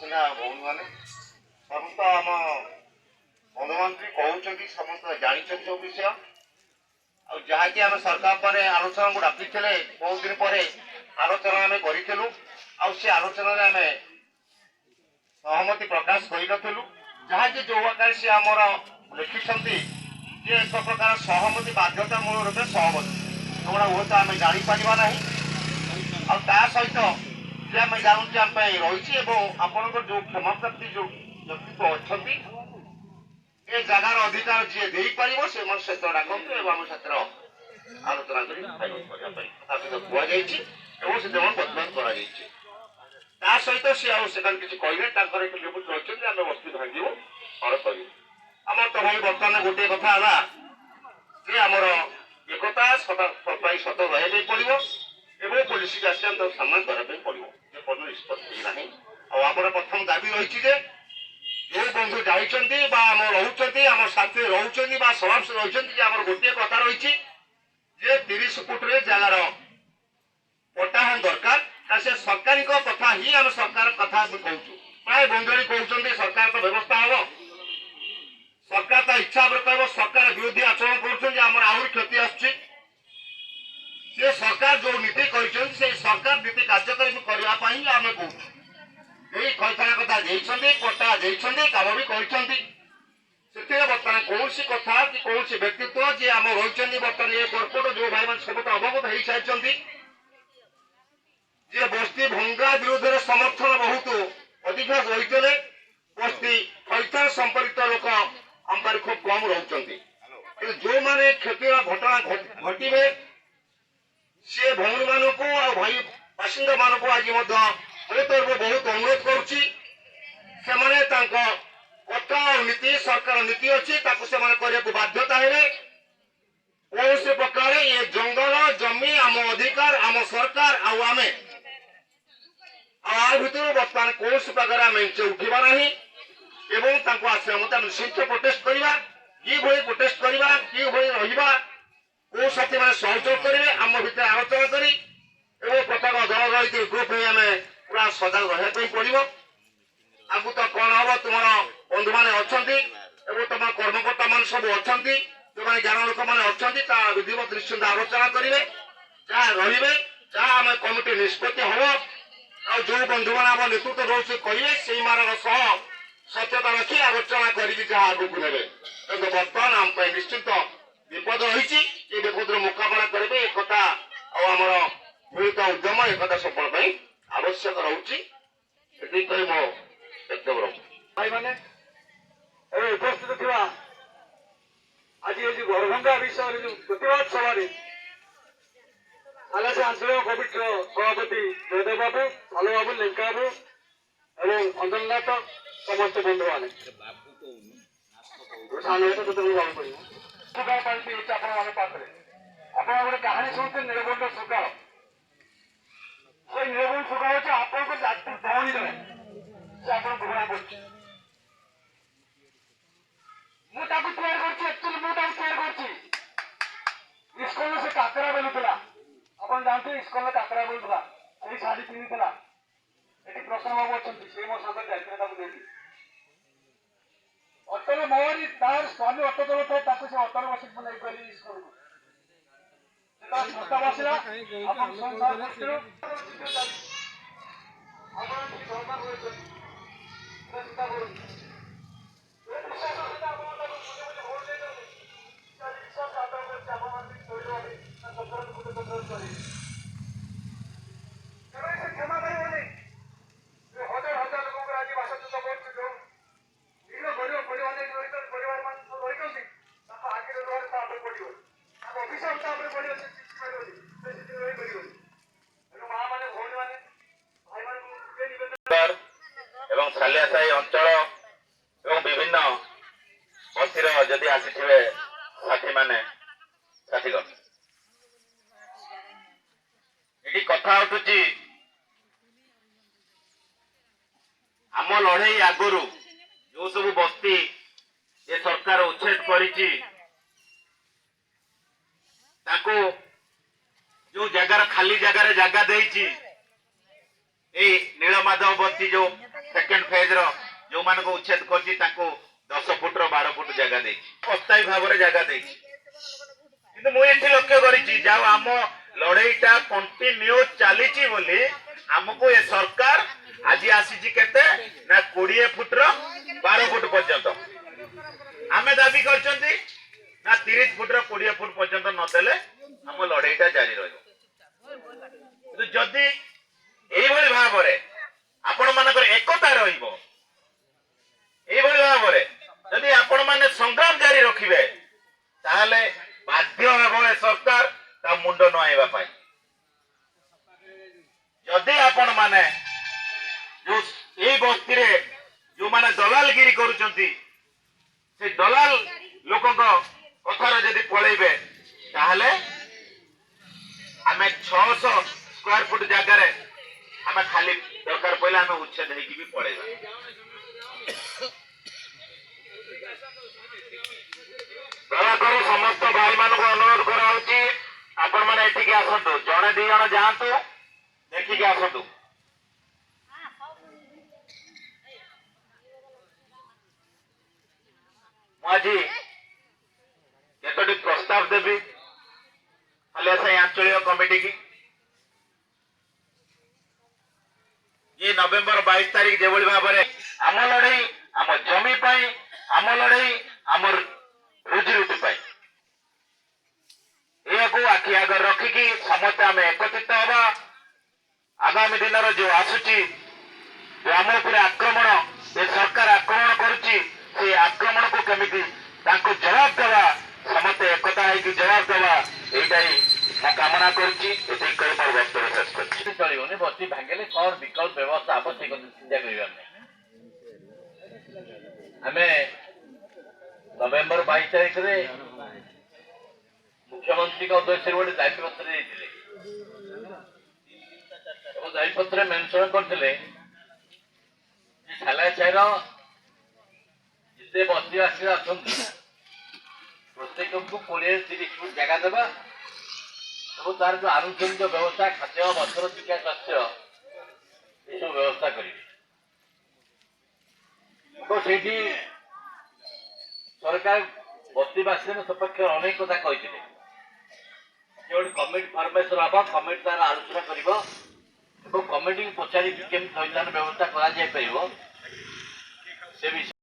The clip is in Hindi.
सिना भौणी मैंने समस्त आम बंधुमंत्री कहते समस्त जानते सब विषय जहाँकि आम सरकार पर आलोचना को डाकी बहुत दिन पर आलोचना आम करूँ आलोचना आम सहमति प्रकाश करूँ जहाँकि जो आकार सी आमर लिखिं एक प्रकार सहमति बाध्यता मूल रूप सहमति जोड़ा हुए तो आम जापर ना सहित जे आम जानूँ आम रही आपण जो क्षमताप्ति जो व्यक्तित्व अच्छा ए जगार अधिकार जी दे पार से क्षेत्र डाकतु आम क्षेत्र आलोचना कथापित कहुई से बदलाव कर सहित सी आगे किसी कहले लिमिट रही आम बस्ती भांगू हल कर आम तो भाई बर्तमान गोटे कथा है आमर एकता सत रही पड़ो एवं पुलिस की आस सामना करने पड़ो निष्पत्ति ना आम प्रथम दाबी रही जो बंधु जाइछन्ति बा आम रहउछन्ति आम साथी रहउछन्ति बा समाज रहउछन्ति आमर गोटे कथा रही जे 30 फुट रे जगार पट्टा हम दरकार से सरकारी कथा ही आम सरकार कथा कहूँ प्राय बंधुरी कहते सरकार तो व्यवस्था हम सरकार तो इच्छा कह सरकार विरोधी आचरण कर आहरी क्षति आसुची सरकार जो नीति कर सरकार नीति कार्यक्रम करने आम कहूँ खैथाना कथा देते पट्टा देते कम भी करते बर्तमान कौन कथा कि कौन व्यक्तित्व जी आम रही बर्तमान ये कर्पोट जो भाई मान सब अवगत हो सारी जे बस्ती भंगा विरोध में समर्थन बहुत अधिक रही बस्ती खैथान संपर्कित लोक आम पारे खूब कम रोचे जो मैंने क्षति घटना घटे सी भौणी मान भाई बासिंदा मान आज बहुत अनुरोध करुच्ची कथा और नीति सरकार नीति अच्छी बाध्यता है कौन प्रकार ये जंगल जमी आम अधिकार आम सरकार आम भर बर्तमान कौन प्रकार आम उठा ना आश्रम शीघ्र प्रोटेस्ट करवा कि प्रोटेस्ट करवा कि रहा कौ साथी मैंने सहयोग करेंगे आम भर आलोचना करी प्रत्येक दल रही ग्रुप में आम पूरा सजग रही पड़ो आगु तो कौन हम तुम बंधु मैंने अच्छा तुम कर्मकर्ता मान सब अच्छा जो मैंने ज्ञान लोक मैंने अच्छा विधिवत निश्चिंत आलोचना करेंगे जहाँ रे जहाँ आम कमिटी निष्पत्ति हम जो बंधु मैंने आम नेतृत्व रोचे कहे से मान सत्यता रखी आलोचना करी आगे को ने बर्तमान आम निश्चित विपद रही विपद मुकाबला करेंगे एक आमर मिलित उद्यम एक सफल आवश्यक रोचे मो व्यक्तव्य भाई मैंने उपस्थित थी आज ये गरभंगा विषय जो प्रतिवाद सभा आलासी आंचलिक कमिटी सभापति जयदेव बाबू सालू बाबू लेंका बाबू एवं अंजननाथ समस्त बंधु मैंने गोटे कहानी शुणुते नीलकंठ सुगाल नीलकंठ सुगाल होती आपको भौणी जड़े से आप घृणा कर इस्कन से काकरा बोलूला आप जानते इस्कन काकरा बोलूला से शाढ़ी पिंधुला ये प्रसन्न बाबू अच्छा से मो सागर जाते अटोले मोहरी तार स्वामी अटो चलाऊ था से अटोले बस गली इस्कन को बसला सालियासाही अंचल एवं विभिन्न बस्तीर जदि आसी साथी माने साथीगण ये कथा उठुची आम लड़ई आगुरी जो सब बस्ती ये सरकार उच्छेद करिची ताको जो जगार खाली जगार जगह देइची ए नीलमाधव बस्ती जो सेकेंड फेज रो जो मान को उच्छेद करछि ताको 10 फुट रो 12 फुट जगह दे अस्थायी भाव रे जगह दे किंतु मु एठी लक्ष्य करिछि जाओ आम लड़ाईटा कंटिन्यू चलीछि बोली हमको ये सरकार आज आसी केते ना 20 फुट रो 12 फुट पर्यंत आमे दाबी करछंती ना 30 फुट रो 20 फुट पर्यंत न देले हम लड़ाईटा जारी रहइबो जदि एई भली भाव रे आपण मानकर एकता रहिबो एई भली भाव रे जदि आपण माने संग्राम जारी रखिबे ताहले बाध्य हेबो ए सरकार ता मुंड न आइबा पाई जदि आपण माने जो एई बस्ती रे जो माने दलालगिरी करूचंती से दलाल लोकको कथार जदि पळेइबे ताहले आमे 600 स्क्वायर फुट जगह रे आमे खाली दरकार पहिले आमे उच्छेद हेकी भी पळेइबा दयाकरी समस्त भाई मान को अनुरोध कराउची आपण माने एठिके आसंतु जणे दी जण जांतु देखिके आसंतु माजी केतोटी प्रस्ताव देबी खाली ऐसा आंचलिक कमिटी की ये नवेम्बर 22 तारीख जेभली भाव में आम लड़ाई आम जमी पाई आम लड़ाई आम रोजी रोटी पाई यह आखि आगे रखिकी समस्त आम एकत्रित हवा आगामी दिन जो आसुची जो आम उपर आक्रमण ये सरकार आक्रमण करुच्ची से आक्रमण को केमिति तांको जवाब देवा समस्त एकता है जवाब देवा यहीटा ही मैं कामना करुच्ची एति कई मोर वक्तव्य शेष करछि चलिबोनी बस्ती भांगले कौन विकल्प व्यवस्था आवश्यक चिंता करिबा आमे नवेम्बर 22 तारीख रे मुख्यमंत्री का उद्देश्य गोटे दायित्व पत्र देते दायित्व पत्र मेंशन करते सालाचार जिते बस्तीवासी अच्छा प्रत्येक को 20-30 फुट जगह देवा सब तार जो आनुषंगिक व्यवस्था खाद्य वस्त्र शिक्षा स्वास्थ्य ये सब व्यवस्था करेंगे तो से सरकार बस्तीवासी सपक्ष अनेक कथा कही कमिटी फर्मेसन हम कमिटी तार आलोचना कर कमिटी पचारि केमी संविधान व्यवस्था कर